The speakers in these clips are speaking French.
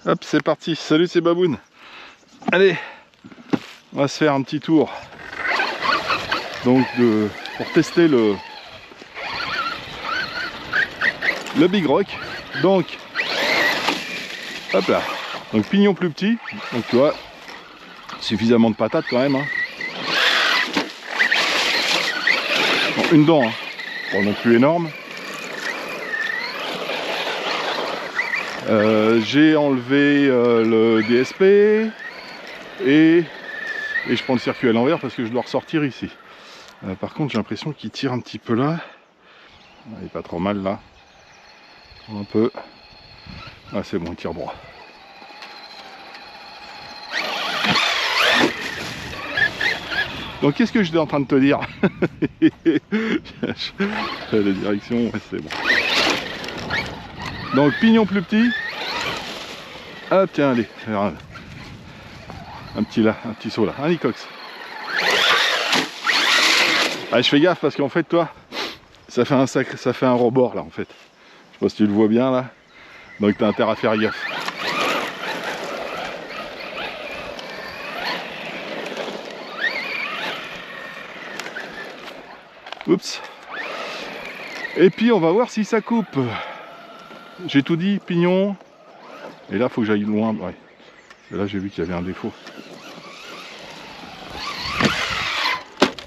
Hop, c'est parti. Salut, c'est Baboun. Allez, on va se faire un petit tour. Donc, pour tester le Big Rock. Donc, hop là. Donc, pignon plus petit. Donc, tu vois, suffisamment de patates quand même. Hein. Bon, une dent, hein. Pas non plus énorme. J'ai enlevé le DSP et je prends le circuit à l'envers parce que je dois ressortir ici. Par contre, j'ai l'impression qu'il tire un petit peu là. Il est pas trop mal là. Un peu. Ah, c'est bon, il tire droit. Donc, qu'est-ce que j'étais en train de te dire? La direction, ouais, c'est bon. Donc, pignon plus petit. Ah, tiens, allez, regarde. Un petit saut là, un Nicox. Ah, je fais gaffe parce qu'en fait, toi, ça fait un rebord là en fait. Je sais pas si tu le vois bien là. Donc t'as intérêt à faire gaffe. Oups. Et puis on va voir si ça coupe. J'ai tout dit, pignon. Et là, faut que j'aille loin. Ouais. Et là, j'ai vu qu'il y avait un défaut.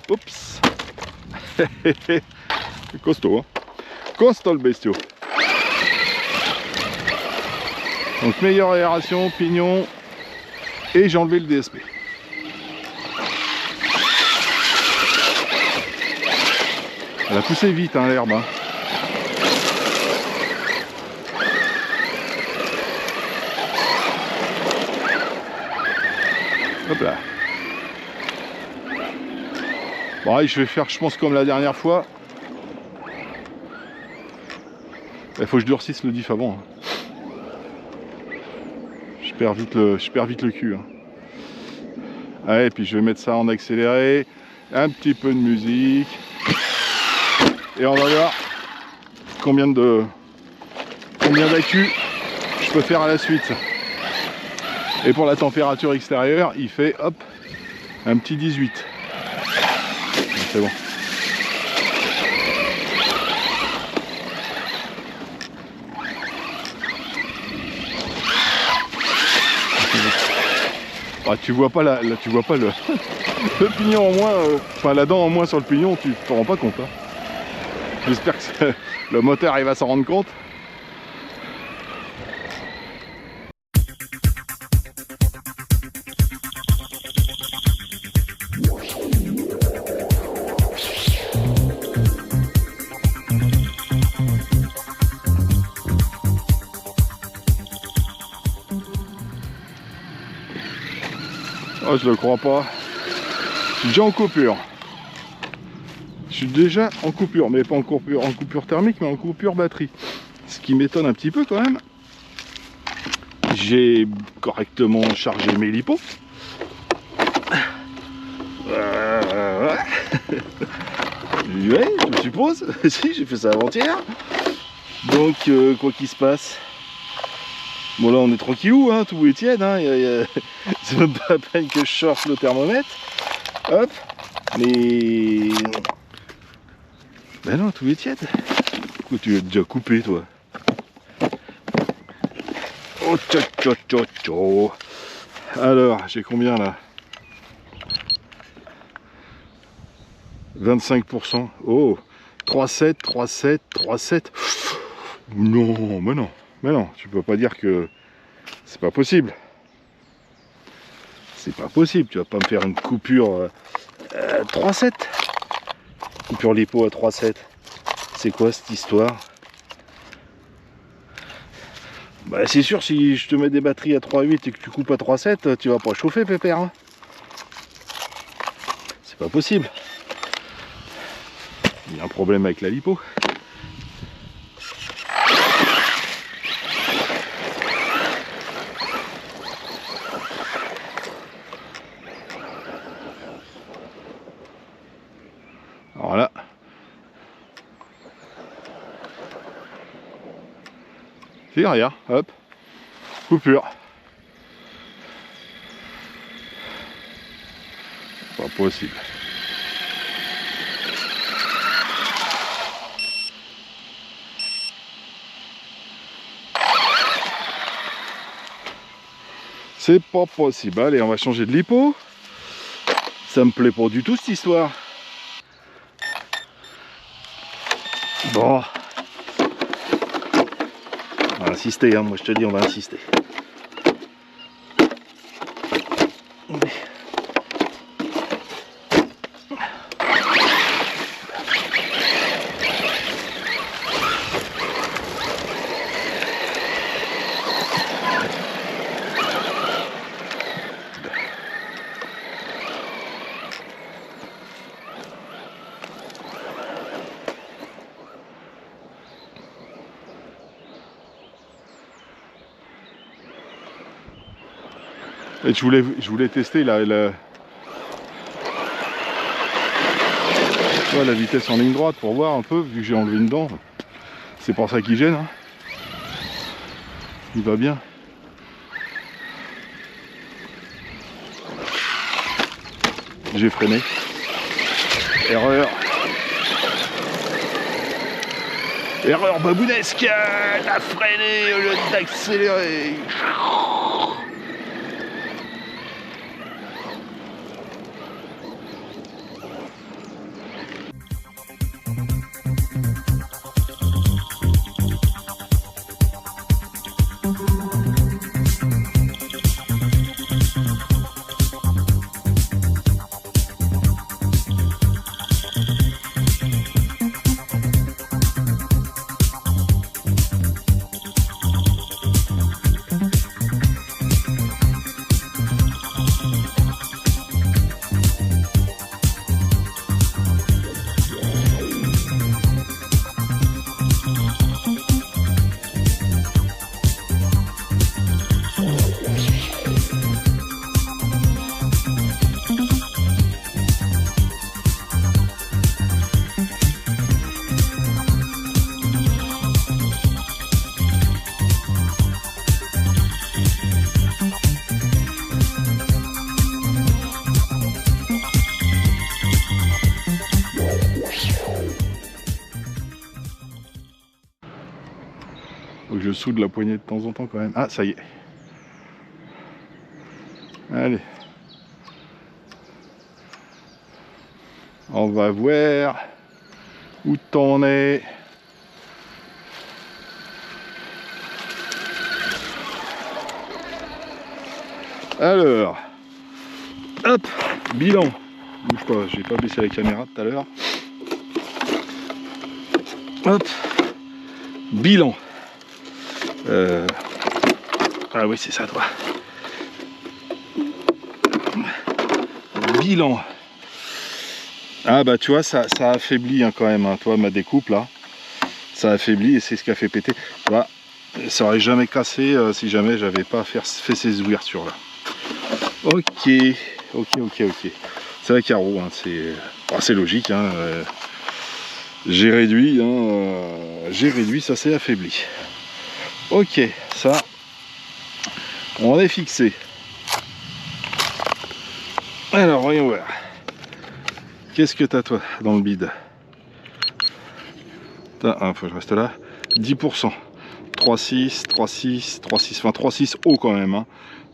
Oups. Costaud, hein. Costaud le bestiau. Donc meilleure aération, pignon. Et j'ai enlevé le DSP. Elle a poussé vite hein, l'herbe. Hein. Hop là. Bon, allez, je vais faire, je pense, comme la dernière fois. Il faut que je durcisse le diff avant. Hein. Je perds vite le cul. Hein. Allez, puis je vais mettre ça en accéléré. Un petit peu de musique. Et on va voir combien d'accu je peux faire à la suite. Et pour la température extérieure, il fait hop un petit 18. C'est bon. Ah, tu vois pas tu vois pas le pignon en moins, enfin la dent en moins sur le pignon, tu t'en rends pas compte. Hein. J'espère que le moteur il va s'en rendre compte. Oh, je le crois pas. Je suis déjà en coupure. Je suis déjà en coupure, mais pas en coupure thermique, mais en coupure batterie. Ce qui m'étonne un petit peu quand même. J'ai correctement chargé mes lipos. Ouais, je suppose. Si, j'ai fait ça avant-hier. Donc, quoi qu'il se passe. Bon, là, on est tranquillou, hein, tout est tiède. Hein, c'est même pas la peine que je sorte le thermomètre. Hop. Mais... Ben non, tout est tiède. Pourquoi tu as déjà coupé, toi? Oh, tcha tcha tcha tcha. Alors, j'ai combien là? 25%. Oh, 3,7, 3,7, 3,7. Non, mais non, tu peux pas dire que c'est pas possible. C'est pas possible, tu vas pas me faire une coupure 3,7. Coupure lipo à 3,7. C'est quoi cette histoire? Bah c'est sûr, si je te mets des batteries à 3,8 et que tu coupes à 3,7, tu vas pas chauffer, pépère. Hein, c'est pas possible. Il y a un problème avec la lipo. Voilà. C'est regarde, hop, coupure. pas possible. C'est pas possible. Allez, on va changer de lipo. Ça me plaît pas du tout cette histoire. Bon. On va insister, hein. Moi je te dis, on va insister. Et je voulais tester la vitesse en ligne droite pour voir un peu, vu que j'ai enlevé une dent. C'est pour ça qu'il gêne. Hein. Il va bien. J'ai freiné. Erreur. Erreur babounesque. T'as freiné au lieu d'accélérer. Faut que je soude la poignée de temps en temps quand même. Ah, ça y est. Allez. On va voir où t'en es. Alors, hop, bilan. Bouge pas, j'ai pas baissé la caméra tout à l'heure. Hop, bilan. Ah oui, c'est ça, toi. Bilan. Ah bah tu vois, ça affaiblit hein, quand même, hein. Toi, ma découpe là, ça affaiblit et c'est ce qui a fait péter. Tu vois, ça aurait jamais cassé si jamais j'avais pas fait ces ouvertures là. Ok. C'est la carreau, hein. C'est logique. Hein. J'ai réduit, ça s'est affaibli. Ok, ça, on est fixé. Alors, voyons voir. Qu'est-ce que t'as toi dans le bide? Faut que je reste là. 10%. 3,6, 3,6, 3,6, enfin 3,6 haut quand même. Hein.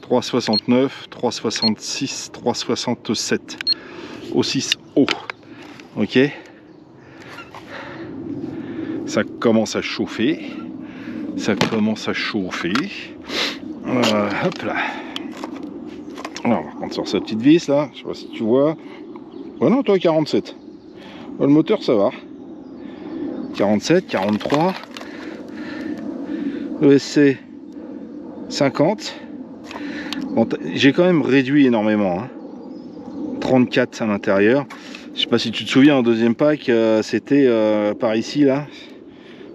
3,69, 3,66, 3,67. Au 6 haut. Ok. Ça commence à chauffer. Ça commence à chauffer. Hop là. Alors, on va prendre sur sa petite vis là. Je sais pas si tu vois. Ouais, non, toi 47. Le moteur ça va. 47, 43. ESC 50. Bon, j'ai quand même réduit énormément. Hein. 34 à l'intérieur. Je sais pas si tu te souviens, en deuxième pack, c'était par ici là.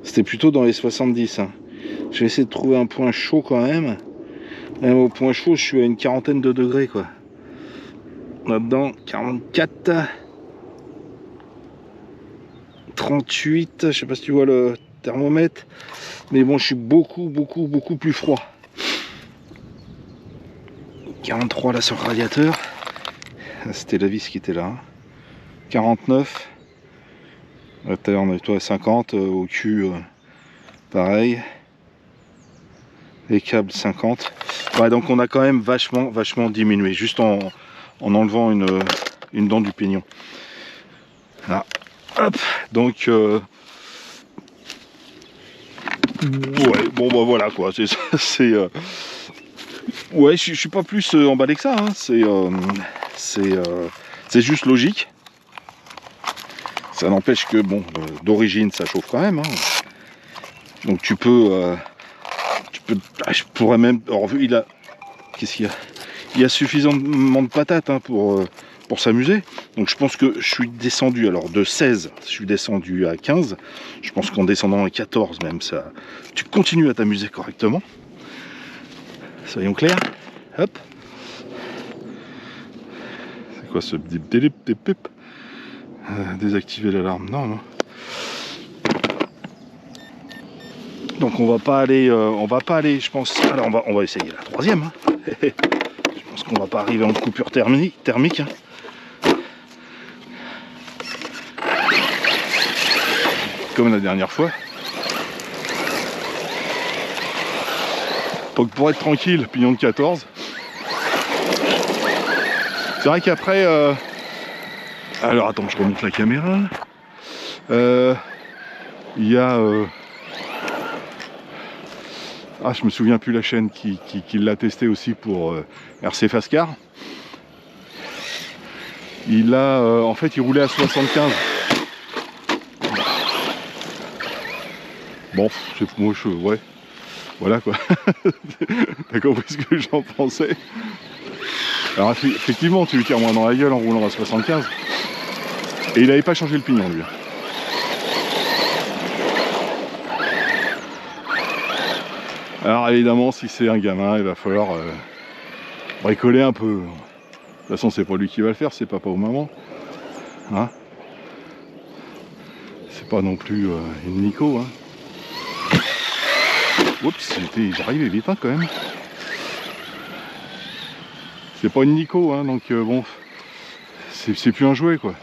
C'était plutôt dans les 70. Hein. Je vais essayer de trouver un point chaud quand même. Même au point chaud, je suis à une quarantaine de degrés quoi. Là-dedans, 44. 38. Je sais pas si tu vois le thermomètre. Mais bon, je suis beaucoup plus froid. 43 là sur le radiateur. C'était la vis qui était là. 49. Tout à l'heure on était à 50. Au cul, pareil. Les câbles 50. Ouais, donc on a quand même vachement diminué. Juste en enlevant une dent du pignon. Là. Hop. Donc... ouais, bon bah voilà quoi. Ouais, je suis pas plus emballé que ça. Hein. C'est juste logique. Ça n'empêche que bon, d'origine ça chauffe quand même. Hein. Donc tu peux, je pourrais même. Alors vu il a, qu'est-ce qu'il y a? Il y a suffisamment de patates hein, pour s'amuser. Donc je pense que je suis descendu, alors de 16, je suis descendu à 15. Je pense qu'en descendant à 14 même, ça, tu continues à t'amuser correctement. Soyons clairs. Hop. C'est quoi ce délip? Désactiver l'alarme. Non. Donc on va pas aller, je pense. Alors on va essayer la troisième. Hein. Je pense qu'on va pas arriver en coupure thermique. Hein. Comme la dernière fois. Donc pour être tranquille, pignon de 14. C'est vrai qu'après... Alors attends, je remonte la caméra. Il y a... Ah, je me souviens plus la chaîne qui l'a testé aussi pour RC Fascar. Il a... en fait, il roulait à 75. Bon, c'est moi, ouais. Voilà quoi. T'as compris ce que j'en pensais. Alors effectivement, tu lui tires moins dans la gueule en roulant à 75. Et il n'avait pas changé le pignon lui. Alors évidemment, si c'est un gamin, il va falloir bricoler un peu. De toute façon, c'est pas lui qui va le faire, c'est papa ou maman. Hein, c'est pas non plus une Nico. Hein. Oups, j'arrivais vite hein, quand même. C'est pas une Nico, hein, donc bon, c'est plus un jouet quoi.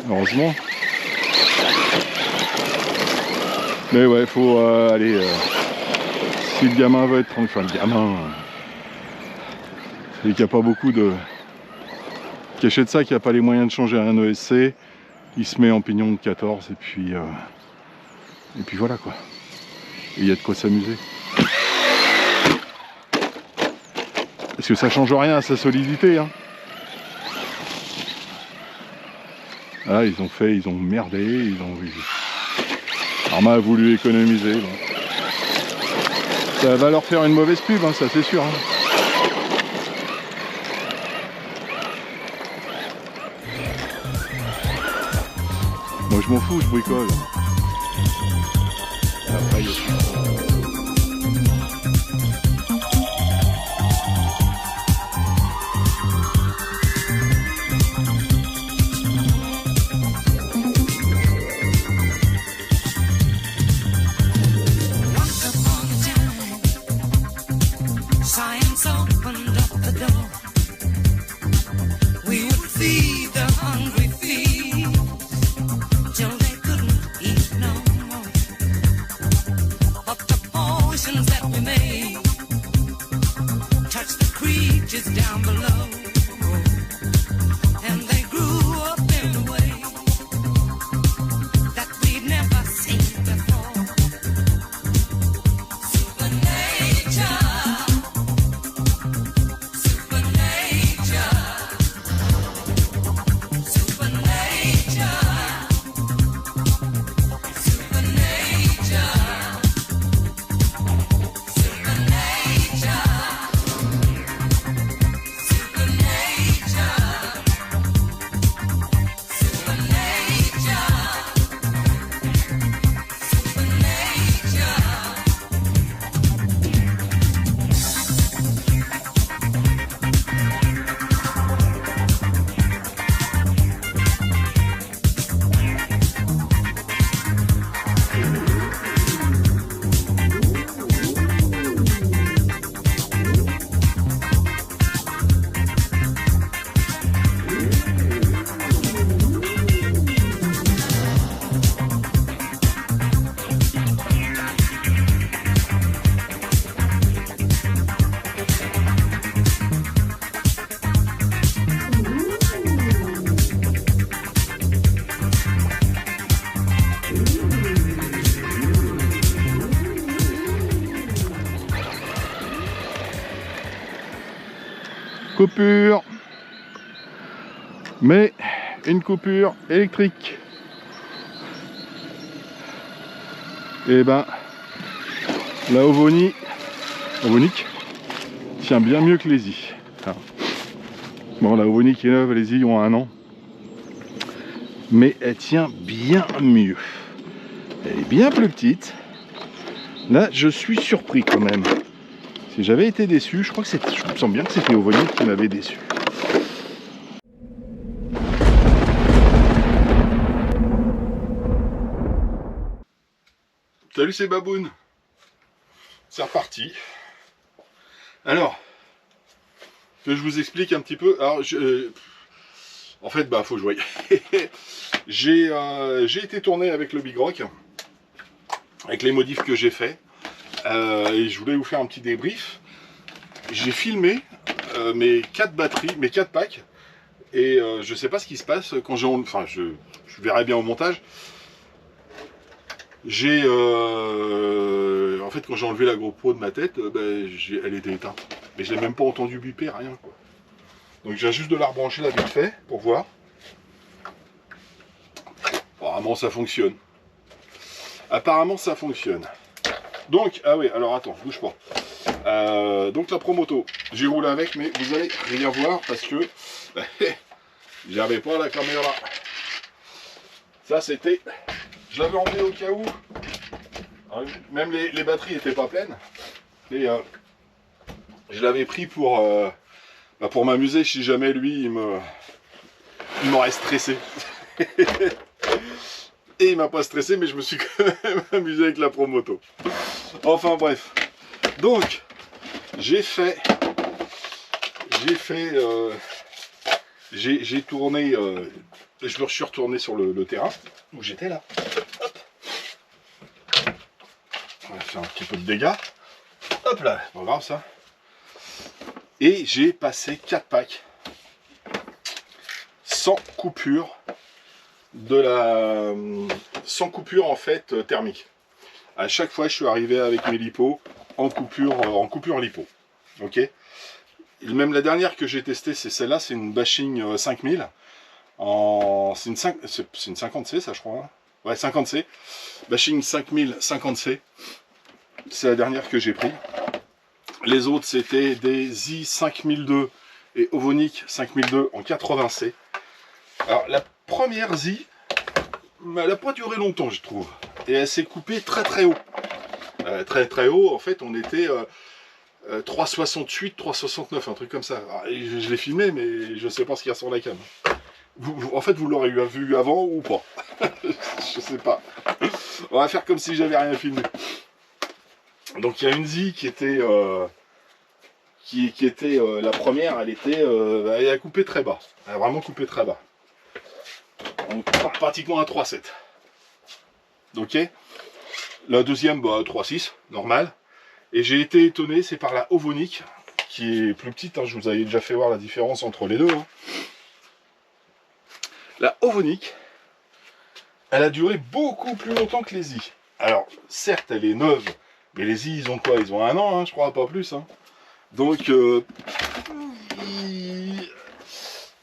Heureusement. Mais ouais, faut aller. Si le gamin veut être, enfin le gamin, c'est qu'il n'y a pas beaucoup de caché de ça, qu'il n'y a pas les moyens de changer un ESC, il se met en pignon de 14 et puis voilà quoi. Et il y a de quoi s'amuser. Parce que ça change rien à sa solidité. Hein. Ah, ils ont merdé, Arma a voulu économiser. Bon. Ça va leur faire une mauvaise pub, hein, ça c'est sûr. Hein. Moi je m'en fous, je bricole. Après, Coupure. Mais une coupure électrique. Et ben, la Ovonic tient bien mieux que les i. Alors, bon, la Ovonic est neuve, les i ont 1 an. Mais elle tient bien mieux. Elle est bien plus petite. Là, je suis surpris quand même. Si j'avais été déçu, je crois que je me sens bien que c'était Ovonic qui m'avait déçu. Salut, c'est Baboun. C'est reparti. Alors, que je vous explique un petit peu. Alors, en fait, faut que je voie. J'ai été tourné avec le Big Rock, avec les modifs que j'ai fait. Et je voulais vous faire un petit débrief. J'ai filmé mes 4 batteries, mes 4 packs. Et je sais pas ce qui se passe quand j'ai... Enfin, je verrai bien au montage. En fait, quand j'ai enlevé la GoPro de ma tête, elle était éteinte. Mais je l'ai même pas entendu biper, rien quoi. Donc j'ai juste de la rebrancher là vite fait pour voir. Apparemment ça fonctionne. Apparemment ça fonctionne. Donc, ah oui, alors attends, bouge pas. Donc la Promoto, j'ai roulé avec, mais vous allez rien voir parce que j'avais pas la caméra. Ça c'était, je l'avais emmené au cas où. Même les batteries n'étaient pas pleines. Et je l'avais pris pour m'amuser si jamais lui il m'aurait stressé. Et il m'a pas stressé, mais je me suis quand même amusé avec la Promoto. Enfin bref. Donc j'ai tourné, je me suis retourné sur le terrain où j'étais là. Hop. On va faire un petit peu de dégâts. Hop là, pas grave ça. Et j'ai passé 4 packs sans coupure sans coupure en fait thermique. À chaque fois je suis arrivé avec mes lipos en coupure lipo. Ok. Et même la dernière que j'ai testée, c'est celle-là, c'est une Bashing 5000. C'est une 50C ça je crois. Hein. Ouais, 50C. Bashing 5000 50C. C'est la dernière que j'ai pris. Les autres c'était des i 5002 et Ovonic 5002 en 80C. Alors la première Z, elle n'a pas duré longtemps je trouve. Et elle s'est coupée très très haut. Très haut, en fait on était 368, 369, un truc comme ça. Alors, je l'ai filmé mais je sais pas ce qu'il y a sur la cam. En fait vous l'aurez vu avant ou pas. Je sais pas. On va faire comme si j'avais rien filmé. Donc il y a une Z qui était la première, elle a coupé très bas. Elle a vraiment coupé très bas. Donc pratiquement un 3,7. Ok. La deuxième, 3,6, normal. Et j'ai été étonné, c'est par la Ovonic, qui est plus petite. Hein, je vous avais déjà fait voir la différence entre les deux. Hein. La Ovonic, elle a duré beaucoup plus longtemps que les i. Alors, certes, elle est neuve, mais les i, ils ont quoi? Ils ont 1 an, hein, je crois, pas plus. Hein. Donc,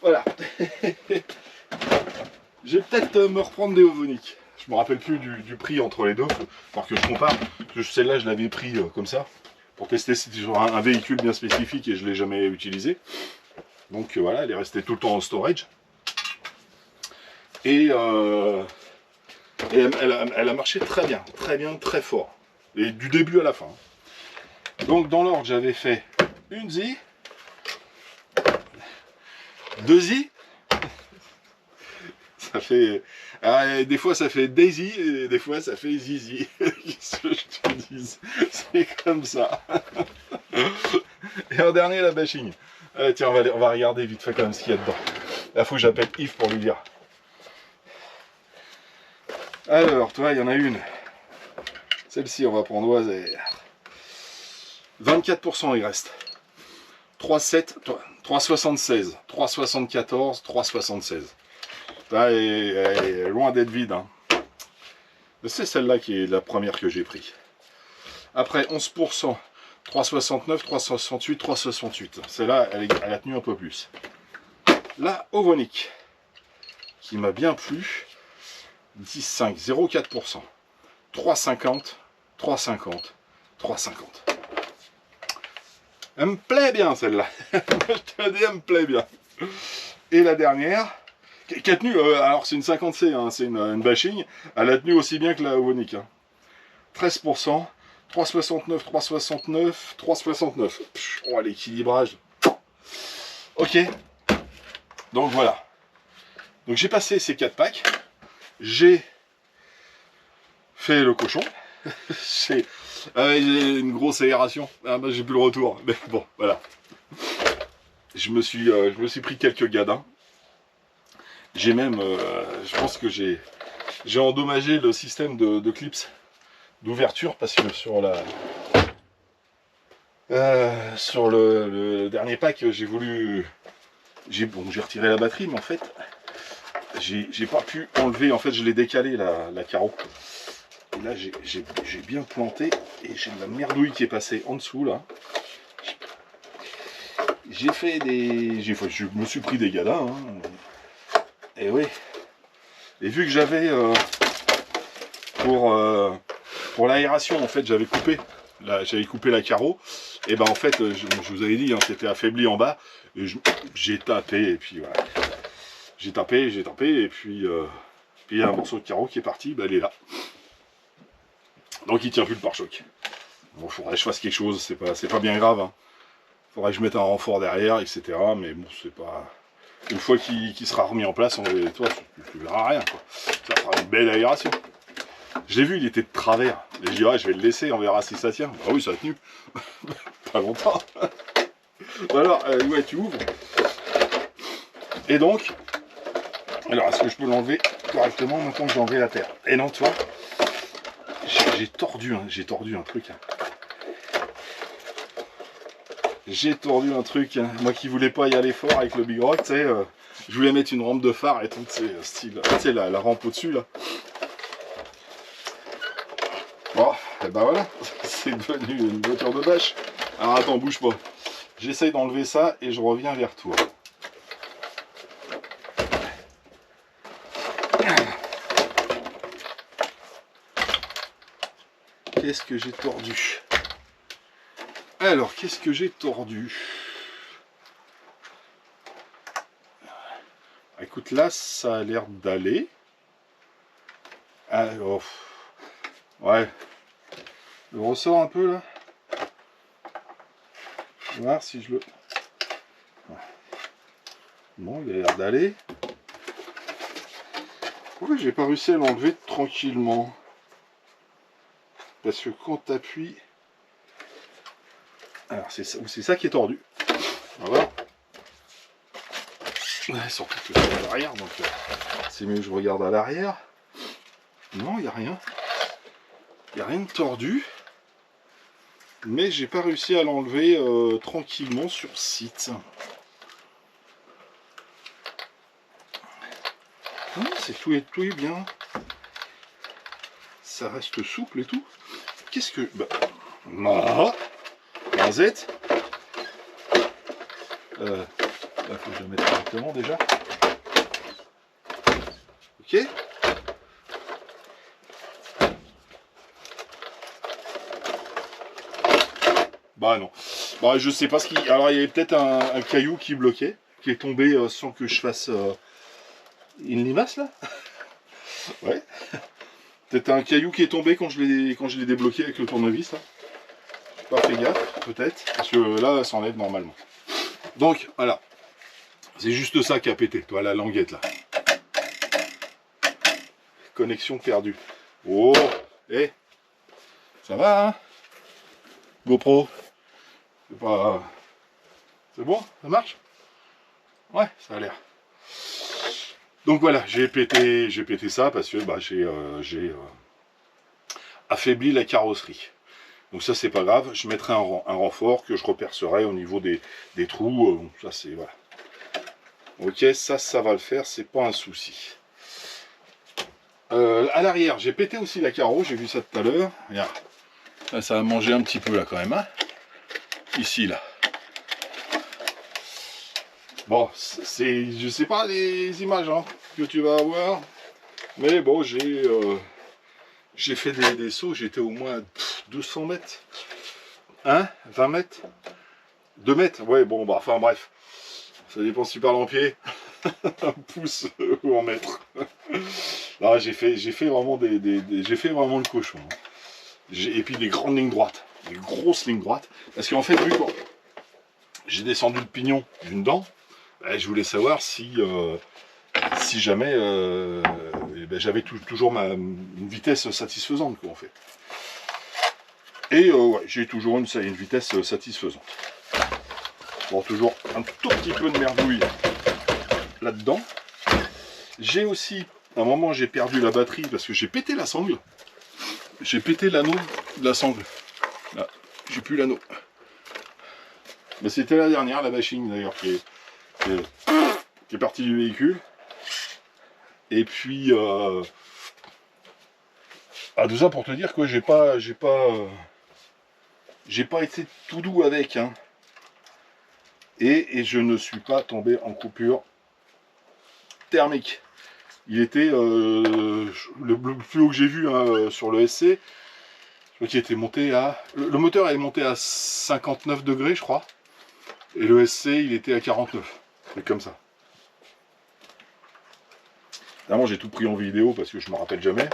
voilà. Je vais peut-être me reprendre des Ovonic. Je me rappelle plus du prix entre les deux, alors que je compare. Celle-là, je l'avais pris comme ça, pour tester sur un véhicule bien spécifique et je ne l'ai jamais utilisé. Donc voilà, elle est restée tout le temps en storage. Et elle a marché très bien, très fort. Et du début à la fin. Donc dans l'ordre, j'avais fait une Z, 2 Z. Ça fait... des fois ça fait Daisy et des fois ça fait Zizi. Qu'est-ce que je te dise? C'est comme ça. Et en dernier la bashing. Tiens, on va regarder vite fait quand même ce qu'il y a dedans. Là faut que j'appelle Yves pour lui dire. Alors, toi, il y en a une. Celle-ci, on va prendre au hasard. 24% il reste. 3,7, 3,76, 3,74, 3,76. Là, elle est loin d'être vide. Hein. C'est celle-là qui est la première que j'ai pris. Après, 11%. 3,69, 3,68, 3,68. Celle-là, elle a tenu un peu plus. La Ovonic, qui m'a bien plu, 10,5, 0,4%. 3,50, 3,50, 3,50. Elle me plaît bien celle-là. Je te dis, elle me plaît bien. Et la dernière, qui a tenu, alors c'est une 50C, hein, c'est une bashing, elle a tenu aussi bien que la Ovonic. Hein. 13%, 3,69, 3,69, 3,69. Oh, l'équilibrage. Ok. Donc voilà. Donc j'ai passé ces 4 packs. J'ai fait le cochon. J'ai une grosse aération. Ah, bah, j'ai plus le retour. Mais bon, voilà. Je me suis pris quelques gadins. J'ai même, je pense que j'ai endommagé le système de clips d'ouverture parce que sur le dernier pack, j'ai retiré la batterie, mais en fait, j'ai pas pu enlever. En fait, je l'ai décalé la carreau. Et là, j'ai bien planté et j'ai de la merdouille qui est passée en dessous là. J'ai fait je me suis pris des gadins. Hein. Et oui. Et vu que j'avais pour l'aération, en fait, j'avais coupé la carreau. Et ben en fait, je vous avais dit, hein, c'était affaibli en bas. Et j'ai tapé et puis voilà. J'ai tapé et puis il y a un morceau de carreau qui est parti. Ben, elle est là. Donc il tient plus le pare-choc. Bon, faudrait que je fasse quelque chose. C'est pas bien grave. Hein. Faudrait que je mette un renfort derrière, etc. Mais bon, c'est pas. Une fois qu'il sera remis en place, toi, tu verras rien. Quoi. Ça fera une belle aération. Je l'ai vu, il était de travers. Et je dis, ouais, je vais le laisser, on verra si ça tient. Ah oui, ça a tenu. Pas longtemps. Alors, ouais, tu ouvres. Et donc, alors, est-ce que je peux l'enlever correctement maintenant que j'ai enlevé la terre? Et non, tu vois, j'ai tordu un truc. Hein. J'ai tordu un truc. Hein. Moi qui voulais pas y aller fort avec le Big Rock, tu sais, je voulais mettre une rampe de phare et tout, style, tu sais, la rampe au-dessus, là. Bon, et ben voilà, c'est devenu une voiture de bâche. Alors attends, bouge pas. J'essaye d'enlever ça et je reviens vers toi. Qu'est-ce que j'ai tordu? Alors, qu'est-ce que j'ai tordu? Écoute, là, ça a l'air d'aller. Ah, oh. Ouais. Le ressort un peu, là. On va voir si je le... Bon, il a l'air d'aller. Pourquoi j'ai pas réussi à l'enlever tranquillement? Parce que quand tu appuies... Alors, c'est ça qui est tordu. Voilà. Ouais, surtout que c'est à l'arrière, donc c'est mieux que je regarde à l'arrière. Non, il n'y a rien. Il n'y a rien de tordu. Mais j'ai pas réussi à l'enlever tranquillement sur site. C'est tout est bien. Ça reste souple et tout. Qu'est-ce que... Bah, non. Un Z. Là, faut que je le mette correctement déjà. Ok. Bah non. Bah je sais pas ce qui... Alors il y avait peut-être un caillou qui bloquait, qui est tombé sans que je fasse une limace là. Ouais. Peut-être un caillou qui est tombé quand je l'ai débloqué avec le tournevis là. J'ai pas fait gaffe, peut-être. Parce que là, ça enlève normalement. Donc voilà. C'est juste ça qui a pété, toi, la languette là. Connexion perdue. Oh, eh, ça va, hein? GoPro. C'est pas... C'est bon? Ça marche? Ouais, ça a l'air. Donc voilà, j'ai pété ça parce que bah, j'ai affaibli la carrosserie. Donc ça, c'est pas grave. Je mettrai un renfort que je repercerai au niveau des trous. Ça, c'est... Voilà. Ok, ça va le faire, c'est pas un souci. À l'arrière, j'ai pété aussi la carreau, j'ai vu ça tout à l'heure. Regarde, ça a mangé un petit peu là quand même. Hein. ici là. Bon, c'est, je sais pas les images hein, que tu vas avoir, mais bon, j'ai fait des sauts, j'étais au moins 200 mètres, hein, 20 mètres, 2 mètres, ouais, bon, bah, enfin bref, ça dépend si tu parles en pied, en pouce ou en mètre. Là, j'ai fait vraiment j'ai fait vraiment le cochon. Hein. Et puis des grandes lignes droites, des grosses lignes droites, parce qu'en fait, vu que j'ai descendu le pignon d'une dent, je voulais savoir si jamais ben, j'avais toujours une vitesse satisfaisante quoi, en fait. Et ouais, j'ai toujours une vitesse satisfaisante. Bon, toujours un tout petit peu de merdouille là-dedans. J'ai aussi, à un moment, j'ai perdu la batterie parce que j'ai pété la sangle. J'ai pété l'anneau de la sangle. Là, j'ai plus l'anneau. Mais c'était la dernière, la machine d'ailleurs, qui est partie du véhicule. Et puis, tout ça pour te dire que j'ai pas été tout doux avec. Hein. Et je ne suis pas tombé en coupure thermique. Il était le plus haut que j'ai vu hein, sur le SC. Je crois qu'il était monté à... Le moteur est monté à 59 degrés, je crois. Et le SC, il était à 49. C'est comme ça. Évidemment, j'ai tout pris en vidéo parce que je ne me rappelle jamais.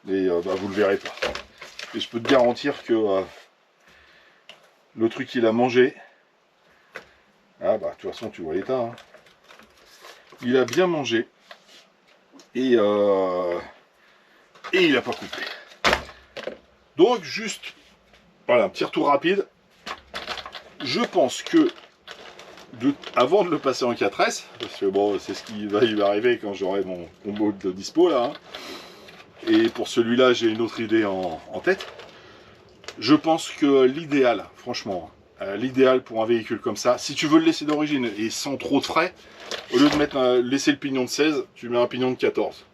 Mais bah, vous le verrez pas. Et je peux te garantir que le truc qu'il a mangé... Ah bah, de toute façon, tu vois l'état. Hein. Il a bien mangé. Et il n'a pas coupé. Donc, juste... Voilà, un petit retour rapide. Je pense que avant de le passer en 4S, parce que bon, c'est ce qui va arriver quand j'aurai mon combo de dispo là, hein, et pour celui-là, j'ai une autre idée en tête. Je pense que l'idéal, franchement, l'idéal pour un véhicule comme ça, si tu veux le laisser d'origine et sans trop de frais, au lieu de laisser le pignon de 16, tu mets un pignon de 14.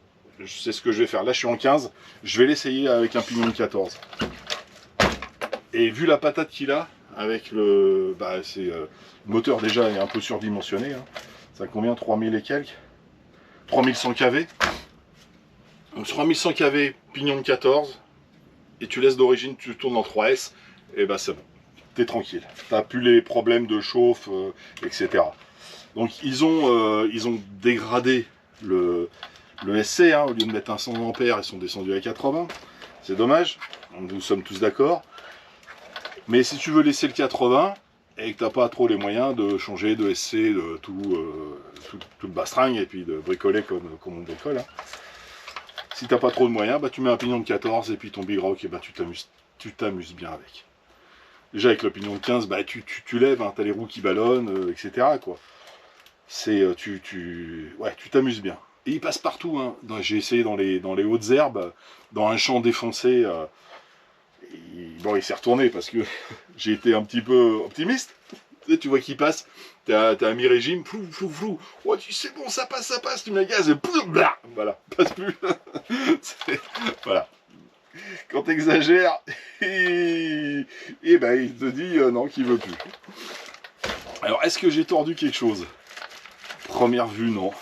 C'est ce que je vais faire. Là, je suis en 15, je vais l'essayer avec un pignon de 14. Et vu la patate qu'il a, avec le... Bah, c'est... le moteur déjà est un peu surdimensionné. Hein. Ça combien 3000 et quelques 3100 kV. Donc 3100 kV, pignon de 14. Et tu laisses d'origine, tu tournes en 3S. Et bah c'est bon. T'es tranquille. T'as plus les problèmes de chauffe, etc. Donc ils ont dégradé le SC. Hein, au lieu de mettre un 100 ampères, ils sont descendus à 80. C'est dommage. Nous sommes tous d'accord. Mais si tu veux laisser le 80 et que tu n'as pas trop les moyens de changer de SC, de tout le bastringue et puis de bricoler comme on bricole, hein. Si tu n'as pas trop de moyens, bah, tu mets un pignon de 14 et puis ton Big Rock, et bah, tu t'amuses bien avec. Déjà avec le pignon de 15, bah, tu lèves, hein, tu as les roues qui ballonnent, etc. Quoi. Tu t'amuses bien. Et il passe partout. Hein. J'ai essayé dans les hautes herbes, dans un champ défoncé. Bon, il s'est retourné parce que j'ai été un petit peu optimiste. Tu vois qu'il passe, t'as un mi-régime, flou. Oh, tu sais, bon, ça passe, tu mets le gaz, et voilà, passe plus. Voilà. Quand t'exagères, et ben, il te dit non, qu'il veut plus. Alors, est-ce que j'ai tordu quelque chose? Première vue, non.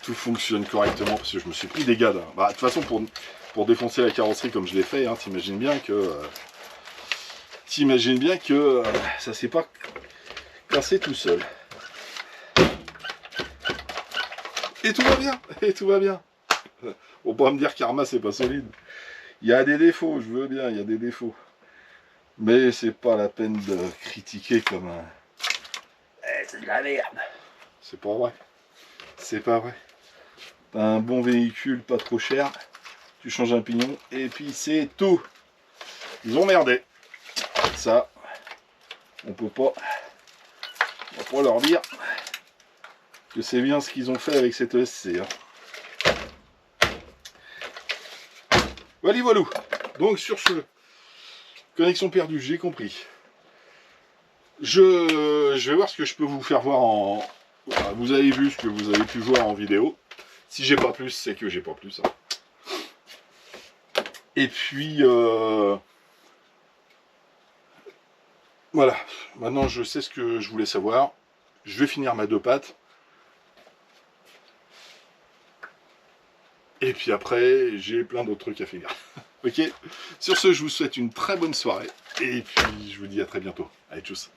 Tout fonctionne correctement parce que je me suis pris des gars. Bah, de toute façon, pour défoncer la carrosserie comme je l'ai fait, hein, t'imagines bien que ça s'est pas cassé tout seul. Et tout va bien. On peut me dire qu'Arma c'est pas solide. Il y a des défauts, je veux bien, il y a des défauts. Mais c'est pas la peine de critiquer comme un... c'est de la merde. C'est pas vrai. C'est pas vrai. T'as un bon véhicule, pas trop cher. Tu changes un pignon et puis c'est tout. Ils ont merdé. Ça, on peut pas leur dire que c'est bien ce qu'ils ont fait avec cette ESC. Hein. Voilà. Donc sur ce, connexion perdue, j'ai compris. Je vais voir ce que je peux vous faire voir en... Vous avez vu ce que vous avez pu voir en vidéo. Si j'ai pas plus, c'est que j'ai pas plus. Hein. Et puis... Voilà, maintenant je sais ce que je voulais savoir. Je vais finir ma 2 pattes. Et puis après, j'ai plein d'autres trucs à finir. Ok. Sur ce, je vous souhaite une très bonne soirée. Et puis, je vous dis à très bientôt. Allez, tchuss.